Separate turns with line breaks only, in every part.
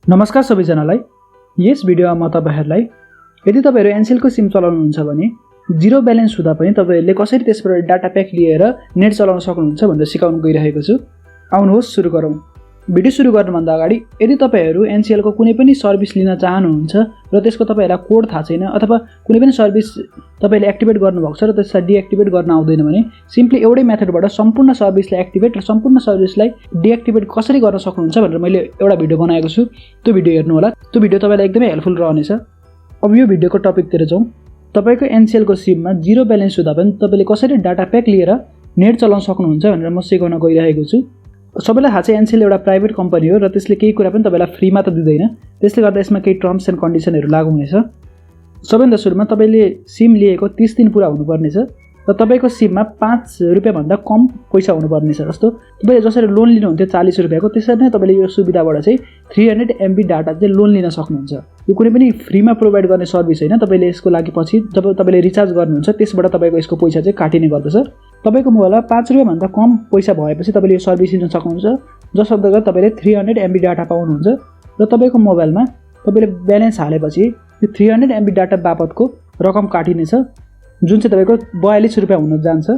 नमस्कार सबैजनालाई। यस भिडियोमा म तपाईहरुलाई यदि तपाईहरु एनसेलको सिम चलाउनुहुन्छ भने जीरो ब्यालेन्स हुँदा पनि तपाईहरुले कसरी त्यसबाट डाटा प्याक लिएर नेट चलाउन सक्नुहुन्छ भनेर सिकाउन गइरहेको छु। आउनुहोस् सुरु गरौँ। भिडियो सुरु गर्नुभन्दा अगाडि यदि तपाईहरु एनसेलको कुनै पनि सर्भिस लिन चाहनुहुन्छ र त्यसको तपाईहरुलाई कोड थाहा छैन अथवा कुनै पनि सर्भिस तपाईले एक्टिभेट गर्नुभएको छ र त्यसलाई डिएक्टिभेट गर्न आउँदैन भने सिम्पली एउटै मेथडबाट सम्पूर्ण सर्भिसलाई एक्टिभेट र सम्पूर्ण सर्भिसलाई डिएक्टिभेट कसरी गर्न सक्नुहुन्छ भनेर मैले एउटा भिडियो बनाएको छु। त्यो भिडियो हेर्नु होला। त्यो भिडियो तपाईलाई एकदमै हेल्पफुल रहनेछ। अब यो भिडियोको टपिकतिर जाउँ। तपाईको एनसेलको सिममा जीरो ब्यालेन्स हुँदा पनि तपाईले कसरी डाटा प्याक लिएर नेट चलाउन सक्नुहुन्छ भनेर म सिकाउन गइरहेको छु। सबैलाई थाहा छ एनसेल एउटा प्राइभेट कम्पनी हो र त्यसले केही कुरा पनि तपाईलाई फ्रीमा त दिँदैन। त्यसले गर्दा यसमा केही टर्म्स एन्ड कन्डिसनहरु लागू हुनेछ। सबैभन्दा सुरुमा तपाईले सिम लिएको 30 दिन पूरा हुनुपर्ने छ र तपाईको सिममा 5 रुपैयाँ भन्दा कम पैसा हुनुपर्ने छ। जस्तो तपाईले जसरी लोन लिनुहुन्थ्यो 40 रुपैयाँको त्यसरी नै तपाईले यो सुविधाबाट चाहिँ 300 MB डाटा चाहिँ लोन लिन सक्नुहुन्छ। यो कुनै पनि फ्रीमा प्रोवाइड गर्ने सर्भिस हैन। तपाईले यसको लागि पछि जब तपाईले रिचार्ज गर्नुहुन्छ त्यसबाट तपाईको यसको पैसा चाहिँ काटिने गर्दछ। तपाईको मोबाइलमा 5 रुपैयाँ भन्दा कम पैसा भएपछि तपाईले यो सर्भिस लिन सक्नुहुन्छ। जस अन्तर्गत तपाईले 300 MB डाटा पाउनुहुन्छ र तपाईको मोबाइलमा तपाईले ब्यालेन्स हालेपछि यो 300 MB डाटा बापतको रकम काटिनेछ जुन चाहिँ तपाईको 42 रुपैयाँ हुन जान्छ।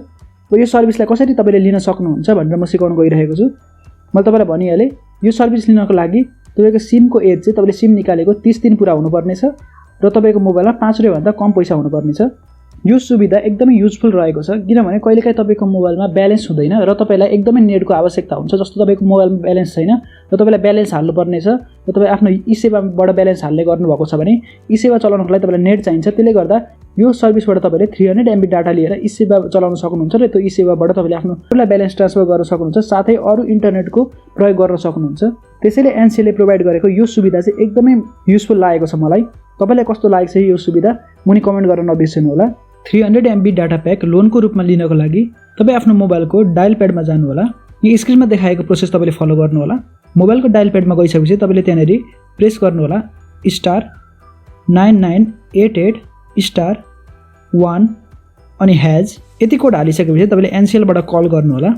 यो सर्भिसलाई कसरी तपाईले लिन सक्नुहुन्छ भनेर म सिकाउन गइरहेको छु। मैले तपाईलाई भनिहाले यो सर्भिस लिनको लागि तपाईको सिमको एज चाहिँ तपाईले सिम निकालेको 30 दिन पूरा हुनुपर्ने छ र तपाईको मोबाइलमा 5 रुपैयाँ भन्दा कम पैसा हुनुपर्ने छ। यो सुविधा एकदमै युजफुल रहेको छ किनभने कहिलेकाहीँ तपाईको मोबाइलमा ब्यालेन्स हुँदैन र तपाईलाई एकदमै नेटको आवश्यकता हुन्छ। जस्तो तपाईको मोबाइलमा ब्यालेन्स छैन र तपाईलाई ब्यालेन्स हाल्नु पर्ने छ र तपाई आफ्नो इ-सेवाबाट ब्यालेन्स हाल्ने गर्नुभएको छ भने इ-सेवा चलाउनको लागि तपाईलाई नेट चाहिन्छ। त्यसले गर्दा यो सर्भिसबाट तपाईले 300 MB डाटा लिएर इ-सेवा चलाउन सक्नुहुन्छ र त्यो इ-सेवाबाट तपाईले आफ्नो ब्यालेन्स ट्रान्सफर गर्न सक्नुहुन्छ। साथै अरु इन्टरनेटको प्रयोग गर्न सक्नुहुन्छ। त्यसैले एनसेलले प्रोवाइड गरेको यो सुविधा चाहिँ एकदमै युजफुल लागेको छ मलाई। तपाईलाई कस्तो लागेको छ यो सुविधा मुनि कमेन्ट गर्न नबिर्सनु होला। 300 MB डाटा प्याक लोनको रूपमा लिनको लागि तपाई आफ्नो मोबाइलको डायल प्याडमा जानु होला। यो स्क्रिनमा देखाएको प्रोसेस तपाईले फलो गर्नु होला। मोबाइलको डायल प्याडमा गइसकेपछि तपाईले त्यहाँनेरि प्रेस गर्नु होला *9988*1 अनि # यति कोड हालिसकेपछि तपाईले एनसेलबाट कल गर्नु होला।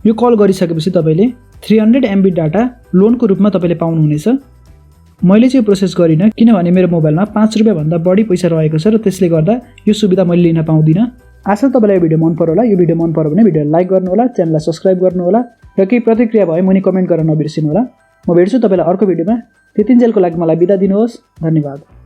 यो कल गरिसकेपछि तपाईले 300 MB डाटा लोनको रूपमा तपाईले पाउनु हुनेछ। मैले चाहिँ प्रोसेस गरिन किनभने मेरो मोबाइलमा 5 रुपैयाँ भन्दा बढी पैसा रहेको छ र त्यसले गर्दा यो सुविधा मैले लिन पाउँदिन। आशा तपाईलाई यो भिडियो मन पर्यो होला। यो भिडियो मन पर्यो भने भिडियोलाई लाइक गर्नु होला, च्यानललाई सब्स्क्राइब गर्नु होला र केही प्रतिक्रिया भए मुनि कमेन्ट गर्न नबिर्सिनु होला। म भेट्छु तपाईलाई अर्को भिडियोमा। त्यतिन्जेलको लागि मलाई बिदा दिनुहोस्। धन्यवाद।